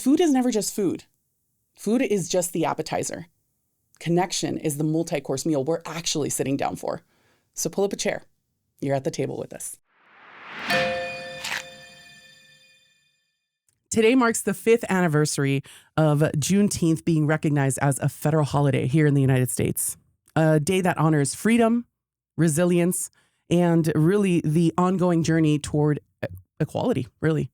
Food is never just food. Food is just the appetizer. Connection is the multi-course meal we're actually sitting down for. So pull up a chair. You're at the table with us. Today marks the 5th anniversary of Juneteenth being recognized as a federal holiday here in the United States. A day that honors freedom, resilience, and really the ongoing journey toward equality, really.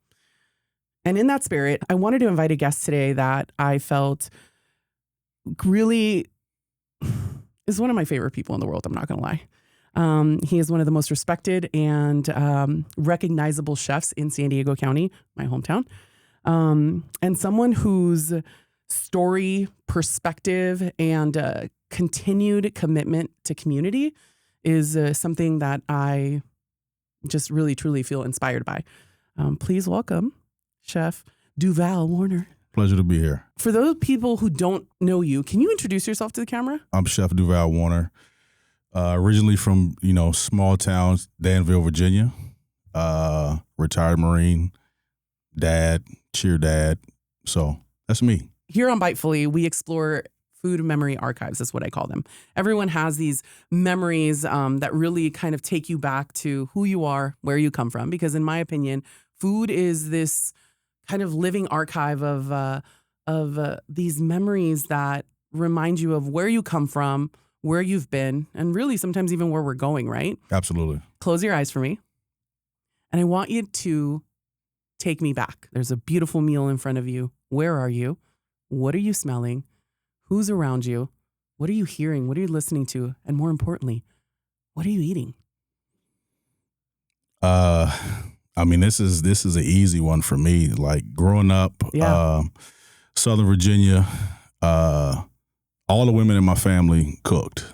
And in that spirit, I wanted to invite a guest today that I felt really is one of my favorite people in the world. I'm not going to lie. He is one of the most respected and recognizable chefs in San Diego County, my hometown, and someone whose story, perspective, and continued commitment to community is something that I just really, truly feel inspired by. Please welcome Chef DuVal Warner. Pleasure to be here. For those people who don't know you, can you introduce yourself to the camera? I'm Chef DuVal Warner, originally from, small towns, Danville, Virginia, retired Marine, dad, cheer dad. So that's me. Here on Bitefully, we explore food memory archives, is what I call them. Everyone has these memories that really kind of take you back to who you are, where you come from, because in my opinion, food is this kind of living archive of these memories that remind you of where you come from, where you've been, and really sometimes even where we're going, right? Absolutely. Close your eyes for me. And I want you to take me back. There's a beautiful meal in front of you. Where are you? What are you smelling? Who's around you? What are you hearing? What are you listening to? And more importantly, what are you eating? This is an easy one for me. Like growing up, Southern Virginia, all the women in my family cooked.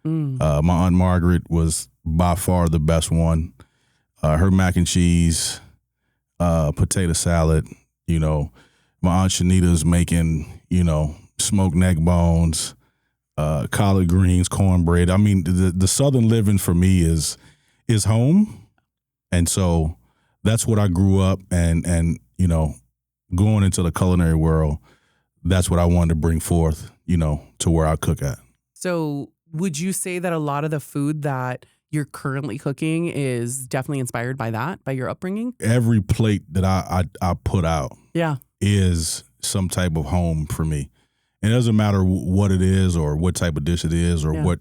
My Aunt Margaret was by far the best one. Her mac and cheese, potato salad, my Aunt Shanita's making, smoked neck bones, collard greens, cornbread. I mean, the Southern living for me is home. And so that's what I grew up and going into the culinary world, that's what I wanted to bring forth, to where I cook at. So would you say that a lot of the food that you're currently cooking is definitely inspired by that, by your upbringing? Every plate that I put out is some type of home for me. And it doesn't matter what it is or what type of dish it is or what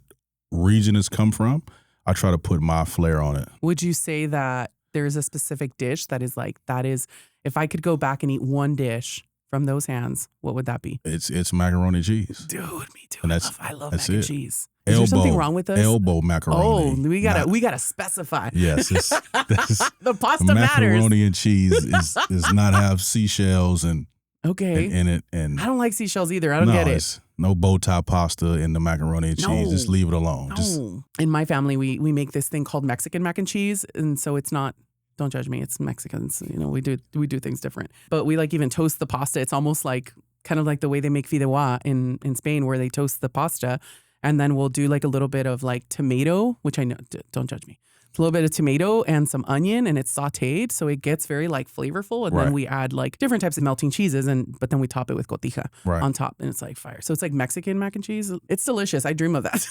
region it's come from. I try to put my flair on it. Would you say that there's a specific dish that is if I could go back and eat one dish from those hands, what would that be? It's macaroni and cheese. Dude, me too. And I love mac and cheese. Is there something wrong with us? Elbow macaroni. Oh, we gotta specify. Yes, the pasta macaroni matters. and cheese does not have seashells in it. And I don't like seashells either. I don't get it. No bow tie pasta in the macaroni and cheese. Just leave it alone. No. In my family, we make this thing called Mexican mac and cheese, and so it's not. Don't judge me. It's Mexicans. We do things different. But we even toast the pasta. It's almost kind of like the way they make fideuà in Spain, where they toast the pasta, and then we'll do a little bit of tomato, which I know. Don't judge me. It's a little bit of tomato and some onion, and it's sautéed, so it gets very flavorful. And then we add different types of melting cheeses, but then we top it with cotija on top, and it's fire. So it's Mexican mac and cheese. It's delicious. I dream of that.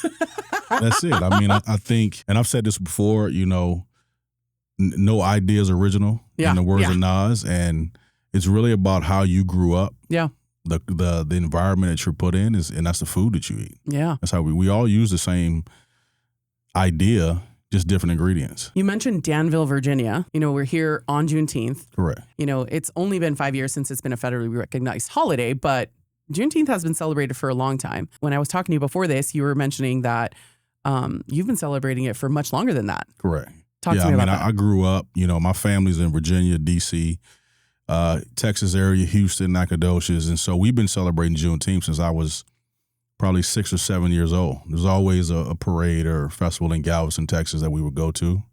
That's it. I mean, I think, and I've said this before. No idea is original in the words of Nas, and it's really about how you grew up. Yeah. The environment that you're put in and that's the food that you eat. Yeah. That's how we all use the same idea, just different ingredients. You mentioned Danville, Virginia. We're here on Juneteenth. Correct. It's only been 5 years since it's been a federally recognized holiday, but Juneteenth has been celebrated for a long time. When I was talking to you before this, you were mentioning that you've been celebrating it for much longer than that. Correct. Talk to me about that. I grew up, my family's in Virginia, D.C., Texas area, Houston, Nacogdoches. And so we've been celebrating Juneteenth since I was probably 6 or 7 years old. There's always a parade or festival in Galveston, Texas that we would go to.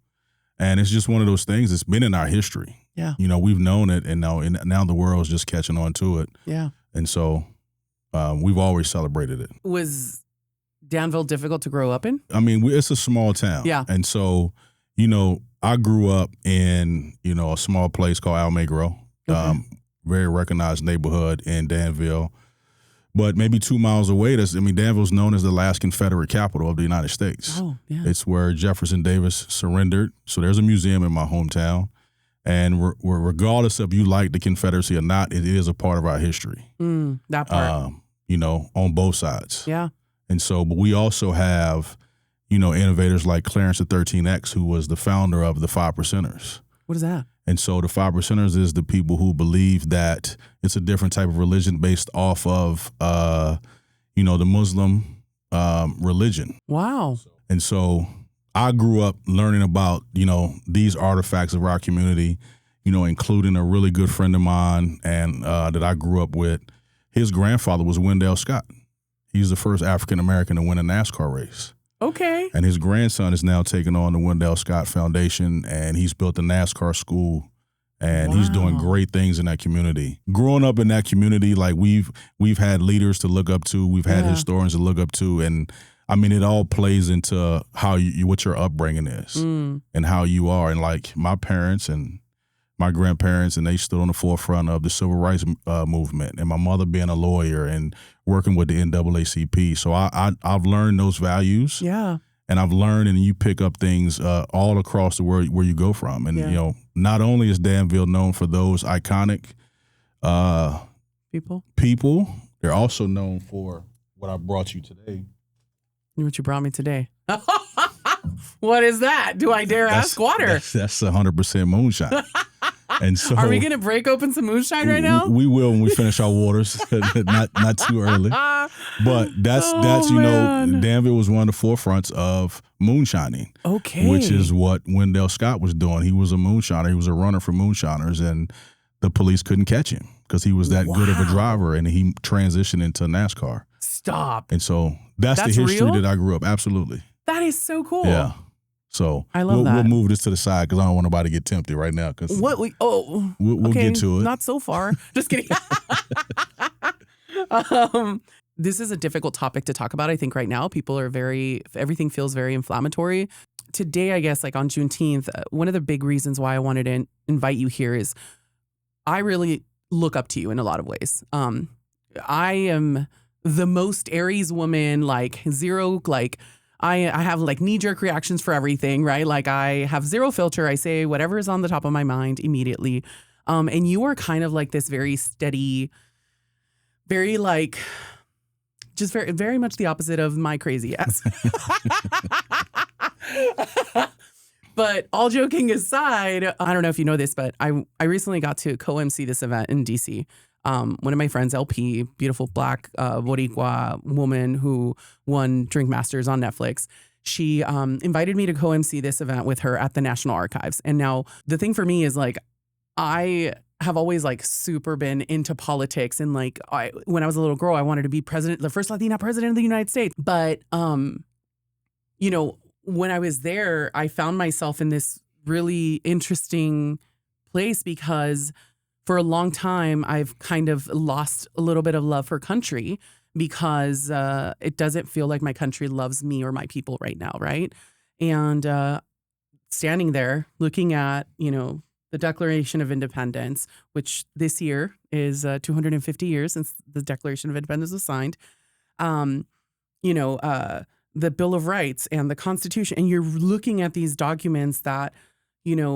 And it's just one of those things. It's been in our history. Yeah. We've known it, and now the world's just catching on to it. Yeah. And so we've always celebrated it. Was Danville difficult to grow up in? I mean, it's a small town. Yeah. And so, I grew up in, a small place called Almagro. Okay. very recognized neighborhood in Danville. But maybe 2 miles away, Danville's known as the last Confederate capital of the United States. Oh, yeah. It's where Jefferson Davis surrendered. So there's a museum in my hometown. And regardless of you like the Confederacy or not, it is a part of our history. That part. On both sides. Yeah. And so, but we also have, innovators like Clarence the 13X, who was the founder of the 5 Percenters. What is that? And so the 5 Percenters is the people who believe that it's a different type of religion based off of, the Muslim religion. Wow. And so I grew up learning about, these artifacts of our community, including a really good friend of mine and that I grew up with. His grandfather was Wendell Scott. He's the first African-American to win a NASCAR race. Okay. And his grandson is now taking on the Wendell Scott Foundation, and he's built a NASCAR school, and he's doing great things in that community. Growing up in that community, like we've had leaders to look up to, we've had historians to look up to, and it all plays into how what your upbringing is and how you are. And like my parents and my grandparents, and they stood on the forefront of the civil rights movement, and my mother being a lawyer and working with the NAACP. So I've learned those values. Yeah. And I've learned, and you pick up things all across the world where you go from. And, not only is Danville known for those iconic people, they're also known for what I brought you today. What you brought me today? What is that? Do I dare ask? Water. That's 100% moonshine. And so, are we going to break open some moonshine right now? We will when we finish our waters, not too early. But that's Danville was one of the forefronts of moonshining. Okay. Which is what Wendell Scott was doing. He was a moonshiner. He was a runner for moonshiners, and the police couldn't catch him because he was that good of a driver, and he transitioned into NASCAR. Stop. And so that's the history real? that I grew up. Absolutely. That is so cool. Yeah. So I love that. We'll move this to the side because I don't want nobody to get tempted right now. Cause we'll get to it. Not so far. Just kidding. This is a difficult topic to talk about. I think right now everything feels very inflammatory. Today, I guess, like on Juneteenth, one of the big reasons why I wanted to invite you here is I really look up to you in a lot of ways. I am the most Aries woman, like zero, like I have like knee-jerk reactions for everything, right? Like I have zero filter. I say whatever is on the top of my mind immediately. And you are kind of like this very steady, very like, just very, very much the opposite of my crazy ass. But all joking aside, I don't know if you know this, but I recently got to co-MC this event in DC. One of my friends, LP, beautiful black Boricua woman who won Drink Masters on Netflix. She invited me to co-MC this event with her at the National Archives. And now the thing for me is like, I have always like super been into politics. And like, when I was a little girl, I wanted to be the first Latina president of the United States. But, when I was there, I found myself in this really interesting place because for a long time, I've kind of lost a little bit of love for country because it doesn't feel like my country loves me or my people right now, right? And standing there looking at, the Declaration of Independence, which this year is 250 years since the Declaration of Independence was signed, the Bill of Rights and the Constitution, and you're looking at these documents that,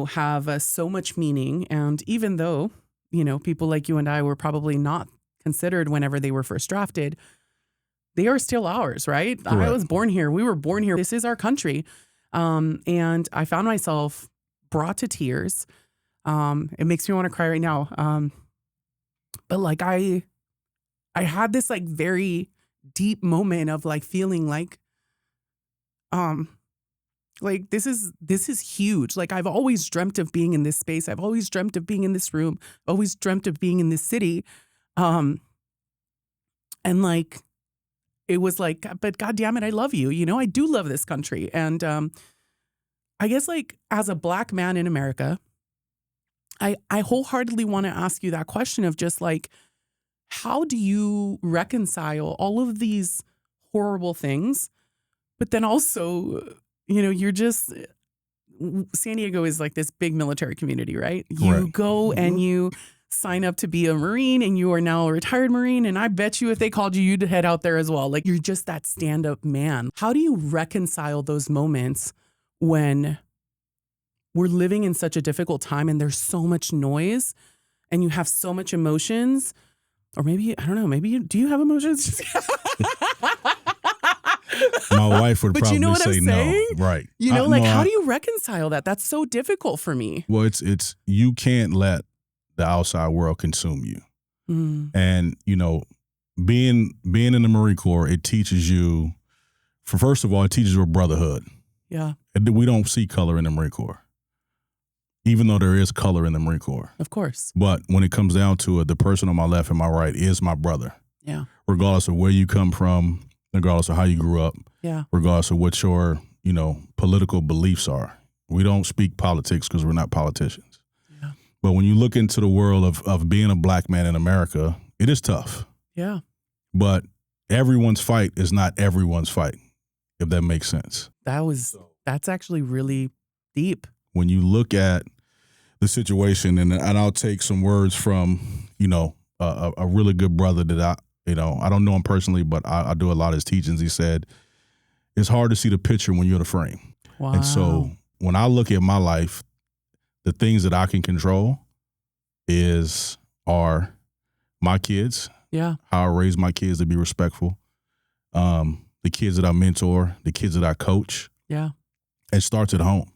have so much meaning. And even though, people like you and I were probably not considered whenever they were first drafted, they are still ours, right? Correct. I was born here. We were born here. This is our country. And I found myself brought to tears. It makes me want to cry right now. But like I had this like very deep moment of like feeling like this is huge. Like I've always dreamt of being in this space. I've always dreamt of being in this room. Always dreamt of being in this city. And like, it was like, but God damn it, I love you. I do love this country. And I guess like as a black man in America, I wholeheartedly want to ask you that question of just like, how do you reconcile all of these horrible things? But then also, you're just, San Diego is like this big military community, right? You go and you sign up to be a Marine and you are now a retired Marine. And I bet you if they called you, you'd head out there as well. Like you're just that stand-up man. How do you reconcile those moments when we're living in such a difficult time and there's so much noise and you have so much emotions? Or maybe, I don't know, do you have emotions? My wife would probably know what say I'm no. saying? Right. How do you reconcile that? That's so difficult for me. Well, it's you can't let the outside world consume you. And, being in the Marine Corps, it teaches you, first of all, it teaches you a brotherhood. Yeah. We don't see color in the Marine Corps, even though there is color in the Marine Corps. Of course. But when it comes down to it, the person on my left and my right is my brother. Yeah. Regardless of where you come from, regardless of how you grew up, yeah, regardless of what your, political beliefs are. We don't speak politics because we're not politicians. Yeah. But when you look into the world of being a black man in America, it is tough. Yeah. But everyone's fight is not everyone's fight, if that makes sense. That's actually really deep. When you look at the situation, and I'll take some words from, a really good brother that I don't know him personally, but I do a lot of his teachings. He said, it's hard to see the picture when you're in the frame. Wow. And so when I look at my life, the things that I can control are my kids. Yeah. How I raise my kids to be respectful. The kids that I mentor, the kids that I coach. Yeah. It starts at home.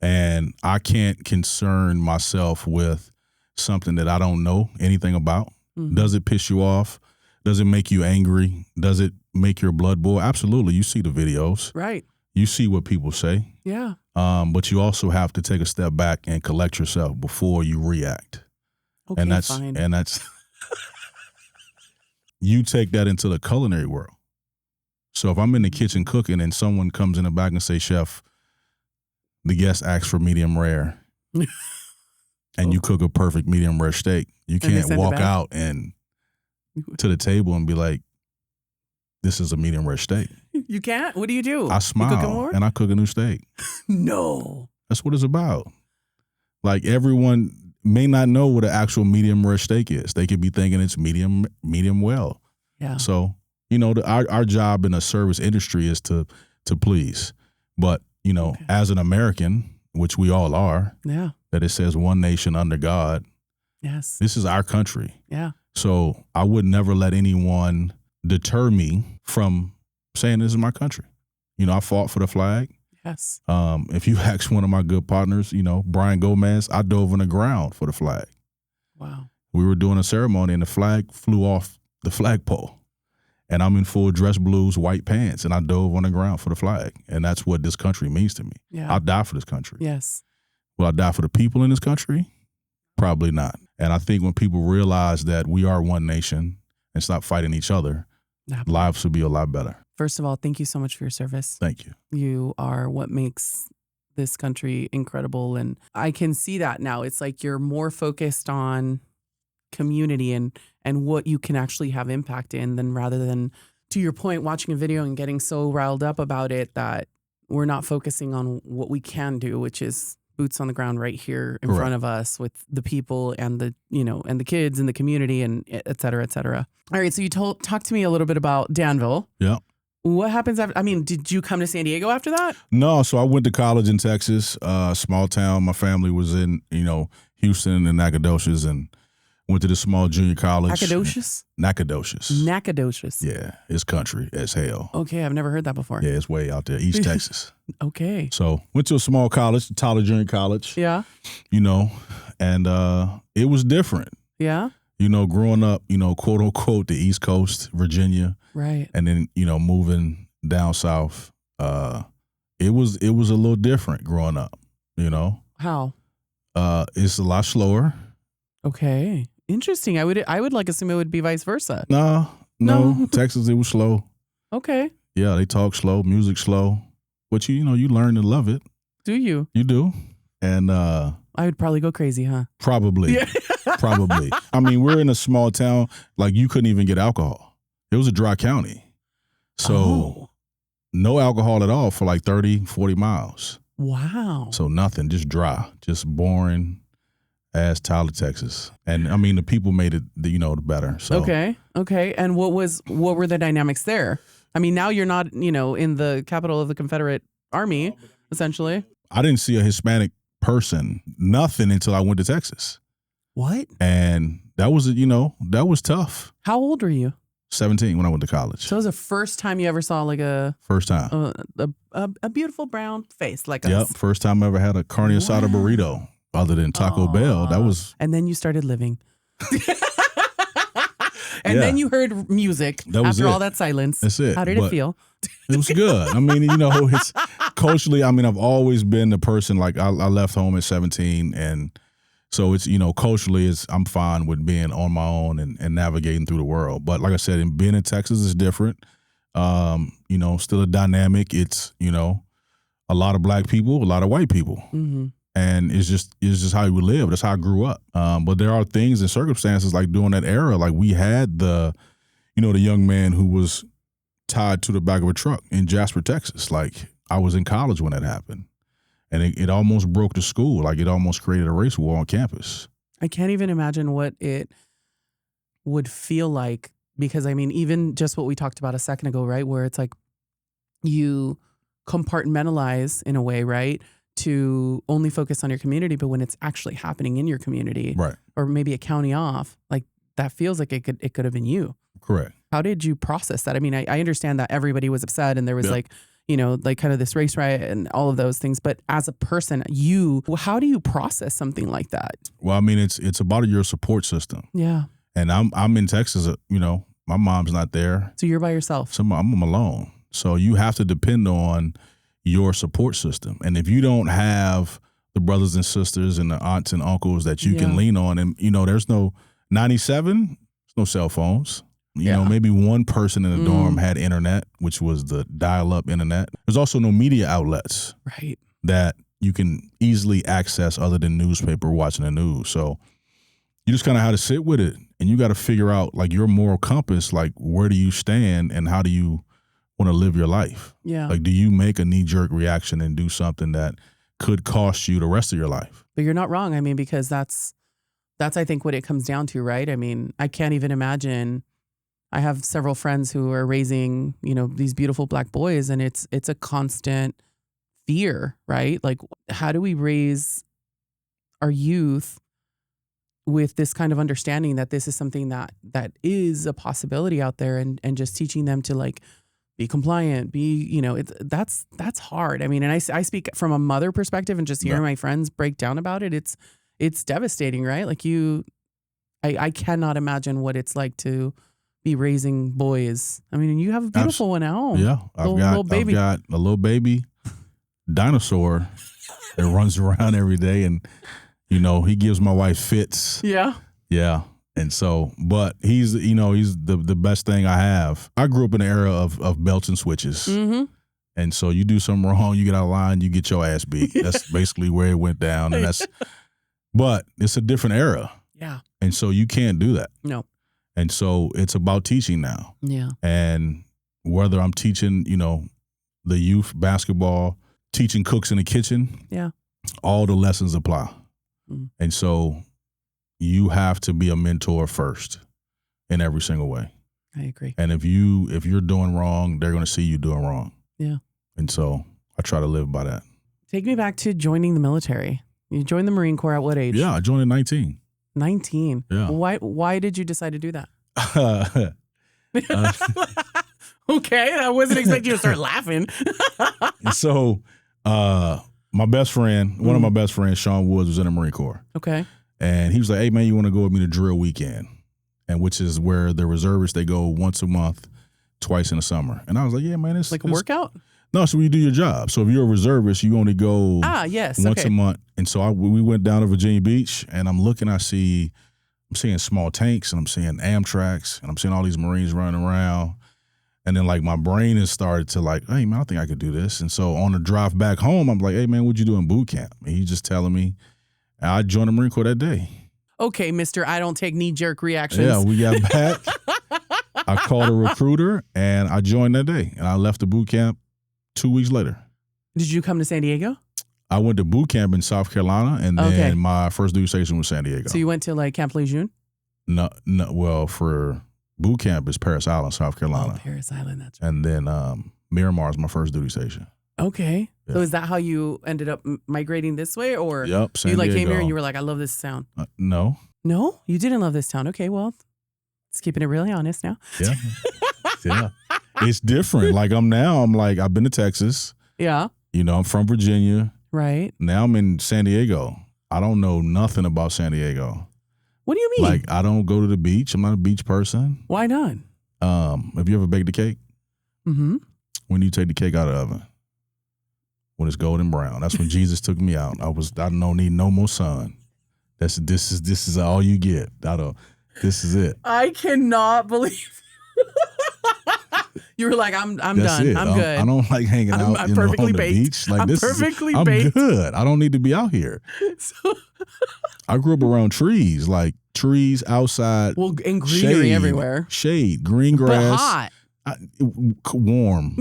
And I can't concern myself with something that I don't know anything about. Mm-hmm. Does it piss you off? Does it make you angry? Does it make your blood boil? Absolutely. You see the videos. Right. You see what people say. Yeah. But you also have to take a step back and collect yourself before you react. Okay, fine. And that's you take that into the culinary world. So if I'm in the kitchen cooking and someone comes in the back and say, Chef, the guest asks for medium rare, and you cook a perfect medium rare steak, you can't walk out and to the table and be like, this is a medium rare steak. You can't? What do you do? I smile and I cook a new steak. No. That's what it's about. Like everyone may not know what an actual medium rare steak is. They could be thinking it's medium well. Yeah. So, our job in the service industry is to please. But, as an American, which we all are, yeah, that it says one nation under God. Yes. This is our country. Yeah. So I would never let anyone deter me from saying this is my country. I fought for the flag. Yes. If you ask one of my good partners, Brian Gomez, I dove on the ground for the flag. Wow. We were doing a ceremony and the flag flew off the flagpole. And I'm in full dress blues, white pants, and I dove on the ground for the flag. And that's what this country means to me. Yeah. I'll die for this country. Yes. Will I die for the people in this country? Probably not. And I think when people realize that we are one nation and stop fighting each other, lives will be a lot better. First of all, thank you so much for your service. Thank you. You are what makes this country incredible. And I can see that now. It's like you're more focused on community and what you can actually have impact in than rather than, to your point, watching a video and getting so riled up about it that we're not focusing on what we can do, which is boots on the ground right here in front of us with the people and the, and the kids and the community and et cetera, et cetera. All right. So you talk to me a little bit about Danville. Yeah. What happens after? Did you come to San Diego after that? No. So I went to college in Texas, small town. My family was in, Houston and Nacogdoches, and went to the small junior college. Nacogdoches? Nacogdoches. Yeah. It's country as hell. Okay. I've never heard that before. Yeah. It's way out there, East Texas. Okay. So went to a small college, Tyler Junior College. Yeah. And it was different. Yeah. Growing up, quote unquote, the East Coast, Virginia. Right. And then, moving down south, it was a little different growing up, How? It's a lot slower. Okay. Interesting. I would assume it would be vice versa. No. Texas, it was slow. Okay. Yeah, they talk slow, music slow. But you learn to love it. Do you? You do. And I would probably go crazy, huh? Probably. Yeah. Probably. We're in a small town, like you couldn't even get alcohol. It was a dry county. So no alcohol at all for like 30, 40 miles. Wow. So nothing, just dry, just boring. as Tyler, Texas. And I mean, the people made it, the better. So Okay. And what were the dynamics there? I mean, now you're not, in the capital of the Confederate Army, essentially. I didn't see a Hispanic person, nothing, until I went to Texas. What? And that was tough. How old were you? 17 when I went to college. So it was the first time you ever saw like first time a beautiful brown face like Yep. us. First time I ever had a carne asada burrito other than Taco Bell. That was. And then you started living. And then you heard music after all that silence. That's it. How did it feel? It was good. I mean, it's culturally, I mean, I've always been the person, like I left home at 17, and so it's, culturally I'm fine with being on my own and navigating through the world. But like I said, being in Texas is different. Still a dynamic. It's, a lot of black people, a lot of white people. Mm-hmm. And it's just how we live. That's how I grew up. But there are things and circumstances like during that era, like we had the young man who was tied to the back of a truck in Jasper, Texas. Like I was in college when that happened. And it almost broke the school. Like it almost created a race war on campus. I can't even imagine what it would feel like, because I mean, even just what we talked about a second ago, right? Where it's like you compartmentalize in a way, right? To only focus on your community, but when it's actually happening in your community, right, or maybe a county off, like that feels like it could have been you. Correct. How did you process that? I mean, I understand that everybody was upset and there was like kind of this race riot and all of those things, but as a person, how do you process something like that? Well, I mean, it's about your support system. Yeah. And I'm in Texas. My mom's not there, so you're by yourself. So I'm alone. So you have to depend on your support system. And if you don't have the brothers and sisters and the aunts and uncles that you can lean on, and there's no 97, there's no cell phones. Maybe one person in the dorm had internet, which was the dial-up internet. There's also no media outlets, right, that you can easily access other than newspaper or watching the news. So you just kind of have to sit with it, and you got to figure out like your moral compass, like where do you stand and how do you want to live your life? Yeah. Like, do you make a knee-jerk reaction and do something that could cost you the rest of your life? But you're not wrong. I mean, because that's I think what it comes down to, right? I mean, I can't even imagine. I have several friends who are raising, these beautiful black boys, and it's a constant fear, right? Like, how do we raise our youth with this kind of understanding that this is something that is a possibility out there, and just teaching them to like be compliant, that's hard. I mean, and I speak from a mother perspective, and just hearing my friends break down about it, it's devastating, right? Like I cannot imagine what it's like to be raising boys. I mean, you have a beautiful one at home. Yeah. I've got a little baby dinosaur that runs around every day, and he gives my wife fits. Yeah. Yeah. And so, but he's the best thing I have. I grew up in the era of belts and switches. Mm-hmm. And so you do something wrong, you get out of line, you get your ass beat. That's basically where it went down. And but it's a different era. Yeah. And so you can't do that. No. And so it's about teaching now. Yeah. And whether I'm teaching, the youth basketball, teaching cooks in the kitchen. Yeah. All the lessons apply. Mm. And so you have to be a mentor first in every single way. I agree. And if you're doing wrong, they're going to see you doing wrong. Yeah. And so I try to live by that. Take me back to joining the military. You joined the Marine Corps at what age? Yeah, I joined at 19. 19. Yeah. Why did you decide to do that? Okay, I wasn't expecting you to start laughing. So my best friend, one of my best friends, Sean Woods, was in the Marine Corps. Okay. And he was like, hey, man, you want to go with me to drill weekend? And which is where the reservists, they go once a month, twice in the summer. And I was like, yeah, man. It's like a workout? No, so you do your job. So if you're a reservist, you only go once a month. And so we went down to Virginia Beach, and I'm seeing small tanks, and I'm seeing Amtraks, and I'm seeing all these Marines running around. And then like my brain has started to like, hey, man, I think I could do this. And so on the drive back home, I'm like, hey, man, what'd you do in boot camp? And he's just telling me. And I joined the Marine Corps that day. Okay, mister, I don't take knee-jerk reactions. Yeah, we got back. I called a recruiter, and I joined that day. And I left the boot camp 2 weeks later. Did you come to San Diego? I went to boot camp in South Carolina, and then my first duty station was San Diego. So you went to like Camp Lejeune? No. Well, for boot camp is Parris Island, South Carolina. Oh, Parris Island, that's right. And then Miramar is my first duty station. Okay. Yeah. So is that how you ended up migrating this way, or yep, San you like Diego. came here and you were like, I love this town? No. No, you didn't love this town. Okay, well, it's keeping it really honest now. Yeah. Yeah. It's different. Like I've been to Texas. Yeah. You know, I'm from Virginia. Right. Now I'm in San Diego. I don't know nothing about San Diego. What do you mean? Like I don't go to the beach. I'm not a beach person. Why not? Have you ever baked a cake? Mm-hmm. When do you take the cake out of the oven? When it's golden brown. That's when Jesus took me out. I don't need no more sun. This is all you get. This is it. I cannot believe you were like, I'm That's done. It. I'm good. I don't like hanging out I'm on perfectly the baked. beach. Like I'm this perfectly I'm baked. good. I don't need to be out here. So, I grew up around trees, like trees outside. Well, and greenery everywhere. Shade, green grass. But hot. Warm.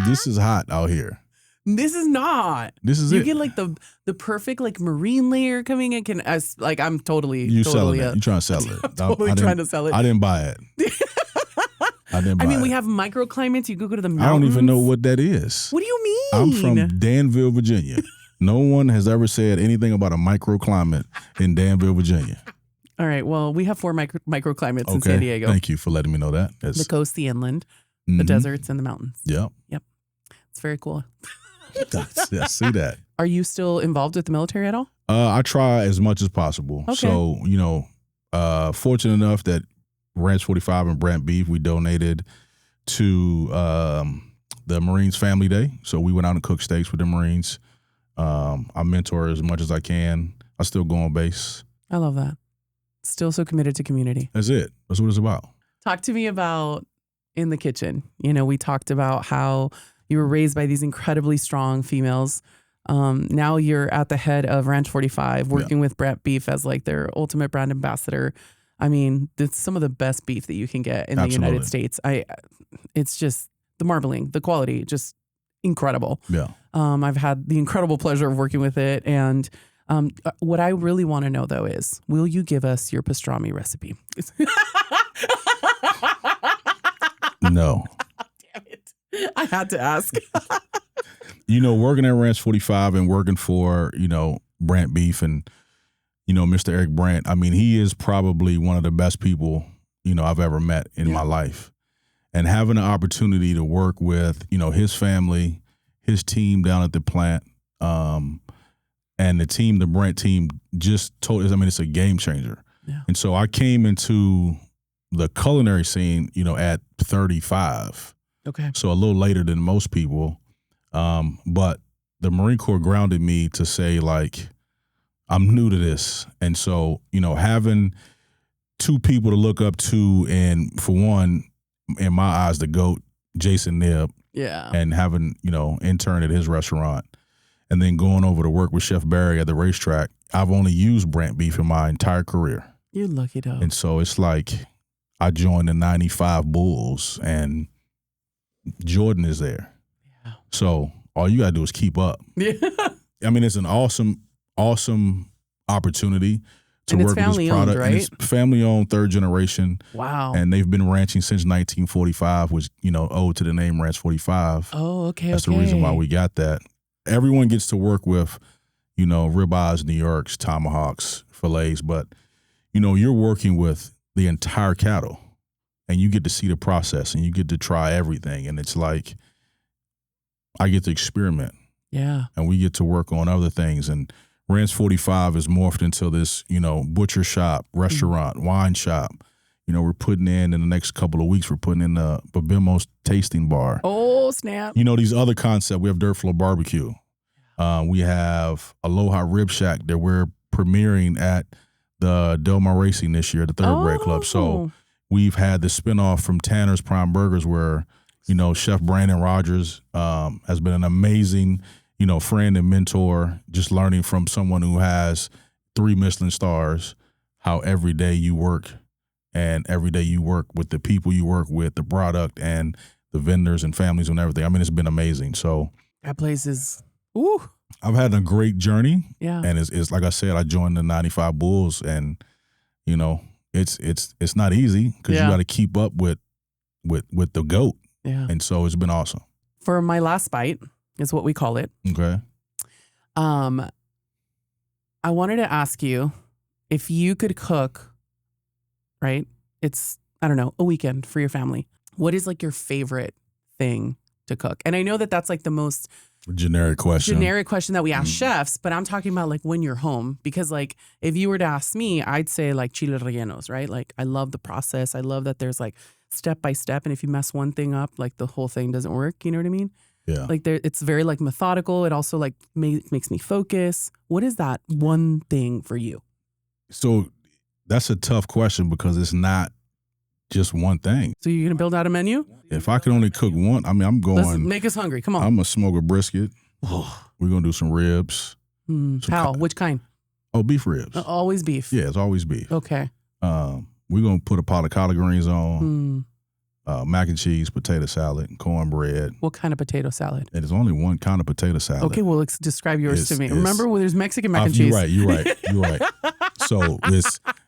This is hot out here. This is not. This is you it. get like the perfect like marine layer coming in. I'm totally You totally selling it. You trying to sell it. I'm totally trying to sell it. I didn't buy it. I mean, we have microclimates. You go to the mountains. I don't even know what that is. What do you mean? I'm from Danville, Virginia. No one has ever said anything about a microclimate in Danville, Virginia. All right. Well, we have 4 microclimates in San Diego. Thank you for letting me know that. The coast, the inland, the deserts, and the mountains. Yep. It's very cool. I see that. Are you still involved with the military at all? I try as much as possible. Okay. So, fortunate enough that Ranch 45 and Brant Beef, we donated to the Marines Family Day. So we went out and cooked steaks with the Marines. I mentor as much as I can. I still go on base. I love that. Still so committed to community. That's it. That's what it's about. Talk to me about in the kitchen. We talked about how you were raised by these incredibly strong females. Now you're at the head of Ranch 45, working with Brant Beef as like their ultimate brand ambassador. I mean, it's some of the best beef that you can get in the United States. It's just the marbling, the quality, just incredible. Yeah. I've had the incredible pleasure of working with it. And what I really want to know, though, is will you give us your pastrami recipe? No. Damn it. I had to ask. Working at Ranch 45 and working for, Brant Beef and, Mr. Eric Brant, I mean, he is probably one of the best people, I've ever met in my life. And having the opportunity to work with, his family, his team down at the plant, and the Brant team just told us, it's a game changer. Yeah. And so I came into the culinary scene, at 35. Okay. So a little later than most people. But the Marine Corps grounded me to say, like, I'm new to this. And so, having 2 people to look up to, and for one, in my eyes, the GOAT, Jason Knibb. Yeah. And having, intern at his restaurant. And then going over to work with Chef Barry at the racetrack. I've only used Brant Beef in my entire career. You lucky dog. And so it's like I joined the 95 Bulls and Jordan is there. Yeah. So all you got to do is keep up. Yeah. It's an awesome opportunity to work with this product. Owned, right? And it's family owned, 3rd generation. Wow. And they've been ranching since 1945, which, owed to the name Ranch 45. Oh, okay. That's the reason why we got that. Everyone gets to work with, ribeyes, New Yorks, tomahawks, fillets, but, you're working with the entire cattle and you get to see the process and you get to try everything. And it's like, I get to experiment. Yeah. And we get to work on other things. And Ranch 45 is morphed into this, butcher shop, restaurant, wine shop. We're putting in the next couple of weeks, we're putting in the Babimo's tasting bar. Oh, snap. These other concepts. We have Dirt Floor Barbecue. We have Aloha Rib Shack that we're premiering at the Del Mar Racing this year, the Thoroughbred Club. So we've had the spinoff from Tanner's Prime Burgers where, Chef Brandon Rogers has been an amazing, friend and mentor, just learning from someone who has 3 Michelin stars, how every day you work and every day you work with the people you work with, the product and the vendors and families and everything. It's been amazing. So That place is, ooh. I've had a great journey. Yeah. And it's like I said, I joined the 95 Bulls, and, you know, it's not easy because you got to keep up with the GOAT. Yeah. And so it's been awesome. For my last bite is what we call it. Okay. I wanted to ask you if you could cook, right? It's, I don't know, a weekend for your family. What is like your favorite thing to cook? And I know that that's like the most generic question that we ask chefs, but I'm talking about like when you're home, because like if you were to ask me, I'd say like chile rellenos, right? Like I love the process. I love that there's like step by step, and if you mess one thing up, like the whole thing doesn't work. You know what I mean? Yeah. Like it's very like methodical. It also like makes me focus. What is that one thing for you? So that's a tough question because it's not just one thing. So you're gonna build out a menu? If I could only cook one, I mean, I'm going. Let's make us hungry. Come on. I'm gonna smoke a brisket. We're gonna do some ribs. How? Which kind? Oh, beef ribs. Always beef. Yeah, it's always beef. Okay. We're gonna put a pot of collard greens on, mac and cheese, potato salad, and cornbread. What kind of potato salad? And there's only one kind of potato salad. Okay, well, let's describe yours to me. Remember when there's Mexican mac and cheese? You're right. So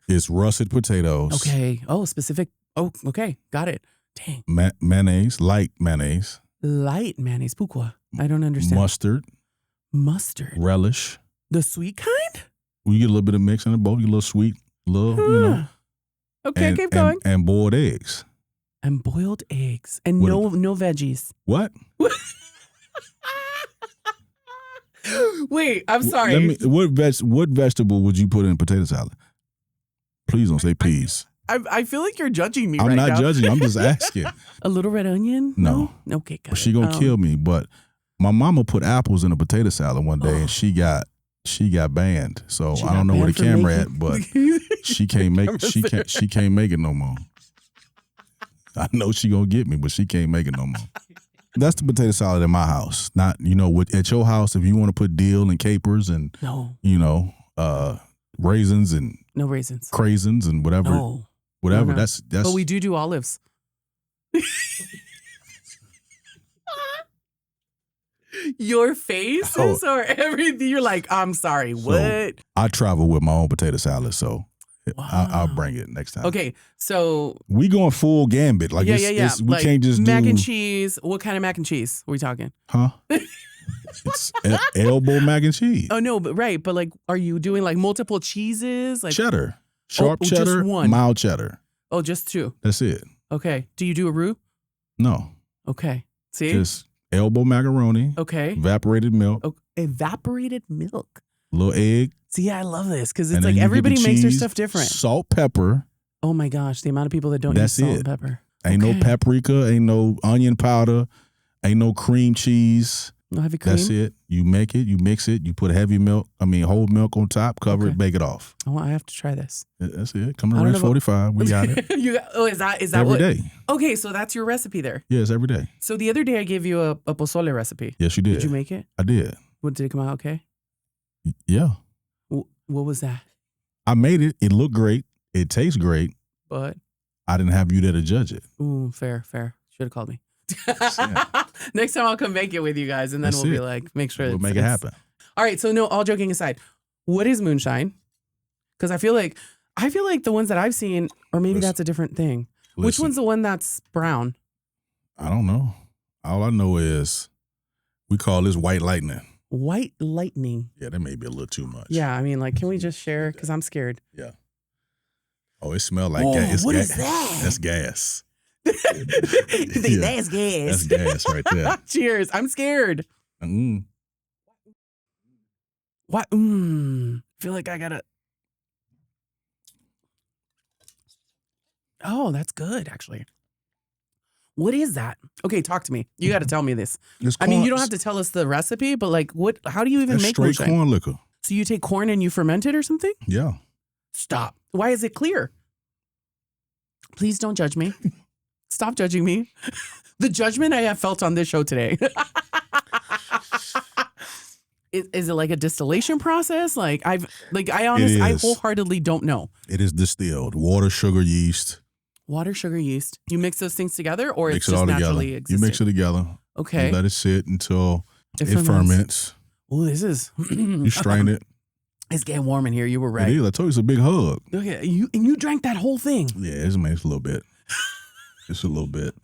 it's russet potatoes. Okay. Oh, specific. Oh, okay. Got it. Dang. Mayonnaise, light mayonnaise. Light mayonnaise. Pourquoi? I don't understand. Mustard. Relish. The sweet kind? You get a little bit of mix in the bowl. You get a little sweet, you know. Okay, keep going. And boiled eggs. And boiled eggs. And no veggies. What? Wait, I'm sorry. What vegetable would you put in potato salad? Please don't say peas. I feel like you're judging me I'm right now. not judging. I'm just asking. A little red onion? No. Okay, got it. She gonna kill me. But my mama put apples in a potato salad one day, and she got banned. So I don't know where the camera at, but she can't make it no more. I know she gonna get me, but she can't make it no more. That's the potato salad in my house. Not, at your house, if you want to put dill and capers and raisins and no raisins, craisins and whatever. No. Whatever. That's. But we do olives. Your faces or everything. You're like, I'm sorry. What? So I travel with my own potato salad, so I'll bring it next time. Okay, so we going full gambit. Like, we like can't just mac do and cheese. What kind of mac and cheese are we talking? Huh? It's elbow mac and cheese. Oh no, but right. But like, are you doing like multiple cheeses? Like cheddar, sharp cheddar, just one. mild cheddar. Oh, just two. That's it. Okay. Do you do a roux? No. Okay. See? Just elbow macaroni. Okay. Evaporated milk. Oh, evaporated milk. Little egg. See, I love this because it's like everybody makes their stuff different. Salt, pepper. Oh my gosh, the amount of people that don't use salt and pepper. Ain't no paprika, ain't no onion powder, ain't no cream cheese. No heavy cream? That's it. You make it, you mix it, you put whole milk on top, cover it, bake it off. Oh, I have to try this. That's it. Come to Ranch 45. We got it. Is that every day? Okay, so that's your recipe there. Yes, every day. So the other day I gave you a pozole recipe. Yes, you did. Did you make it? I did. What, did it come out okay? Yeah. What was that? I made it. It looked great. It tastes great. But I didn't have you there to judge it. Ooh, fair. Should have called me. Next time I'll come make it with you guys, and then we'll be like, make sure we'll make it happen. All right. So no, all joking aside, what is moonshine? Because I feel like the ones that I've seen, or maybe that's a different thing. Which one's the one that's brown? I don't know. All I know is we call this white lightning. White lightning. Yeah, that may be a little too much. Yeah, I mean, like, can we just share? Because I'm scared. Yeah. Oh, it smells like gas. What is that? That's gas. That's gas. That's gas right there. Cheers. I'm scared. What? Feel like I gotta. Oh, that's good, actually. What is that? Okay, talk to me. You got to tell me this. I mean, you don't have to tell us the recipe, but like, what? How do you even make straight corn liquor? So you take corn and you ferment it or something? Yeah. Stop. Why is it clear? Please don't judge me. Stop judging me. The judgment I have felt on this show today. Is it like a distillation process? I wholeheartedly don't know. It is distilled. Water, sugar, yeast. Water, sugar, yeast. You mix those things together, or mix it's just it all naturally together. existing? You mix it together. Okay. You let it sit until It ferments. Oh, this is. You strain it. It's getting warm in here. You were right. It is. I told you it's a big hug. Okay, you drank that whole thing. Yeah, it's a little bit. Just a little bit.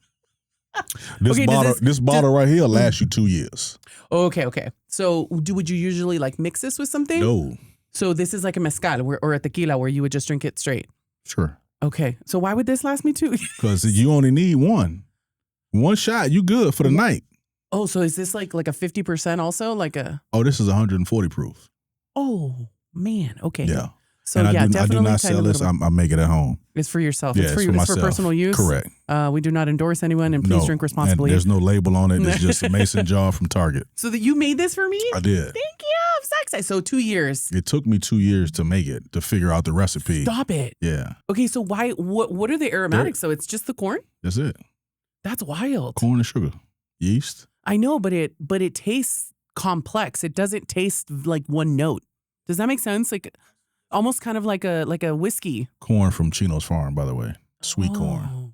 This bottle right here lasts you 2 years. Okay. So would you usually like mix this with something? No. So this is like a mezcal or a tequila where you would just drink it straight? Sure. Okay. So why would this last me 2 years? Because you only need one. One shot, you good for the night. Oh, so is this like a 50% also? Oh, this is 140 proof. Oh, man. Okay. Yeah. So and definitely. I do not sell this. I make it at home. It's for yourself. Yeah, it's for myself. personal use. Correct. We do not endorse anyone, and please drink responsibly. And there's no label on it. It's just a mason jar from Target. So that you made this for me? I did. Thank you. I'm so excited. So 2 years. It took me 2 years to make it, to figure out the recipe. Stop it. Yeah. Okay, so what are the aromatics? So it's just the corn? That's it. That's wild. Corn and sugar. Yeast. I know, but it tastes complex. It doesn't taste like one note. Does that make sense? Like almost kind of like a whiskey. Corn from Chino's farm, by the way. Sweet corn.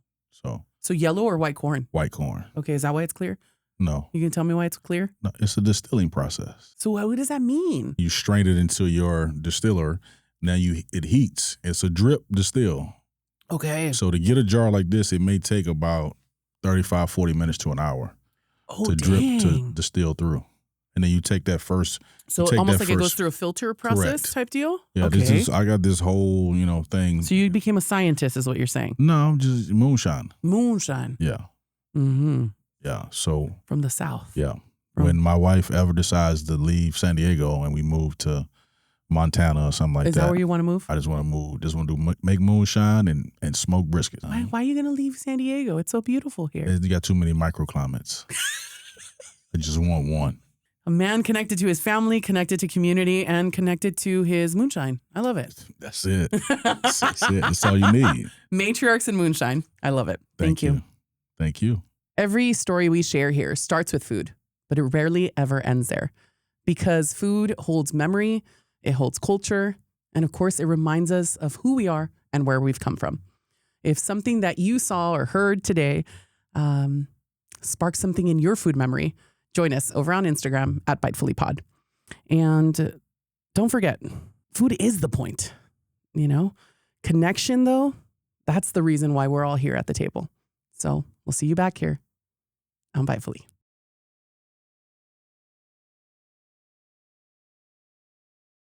So yellow or white corn? White corn. Okay, is that why it's clear? No. You can tell me why it's clear? No, it's a distilling process. So what does that mean? You strain it into your distiller. Now it heats. It's a drip distill. Okay. So to get a jar like this, it may take about 35, 40 minutes to an hour to drip to distill through. And then you take that first. So almost like it goes through a filter process type deal? Yeah, okay. I got this whole, thing. So you became a scientist is what you're saying? No, I'm just moonshine. Moonshine. Yeah. Mm-hmm. Yeah, so. From the South. Yeah. When my wife ever decides to leave San Diego and we move to Montana or something like that. Is that where you want to move? I just want to move. Just want to make moonshine and smoke brisket. Why are you going to leave San Diego? It's so beautiful here. You got too many microclimates. I just want one. A man connected to his family, connected to community, and connected to his moonshine. I love it. That's it. That's it. That's all you need. Matriarchs and moonshine. I love it. Thank you. Thank you. Every story we share here starts with food, but it rarely ever ends there. Because food holds memory, it holds culture, and of course, it reminds us of who we are and where we've come from. If something that you saw or heard today sparks something in your food memory, join us over on Instagram at BitefullyPod. And don't forget, food is the point, Connection, though, that's the reason why we're all here at the table. So we'll see you back here on Bitefully.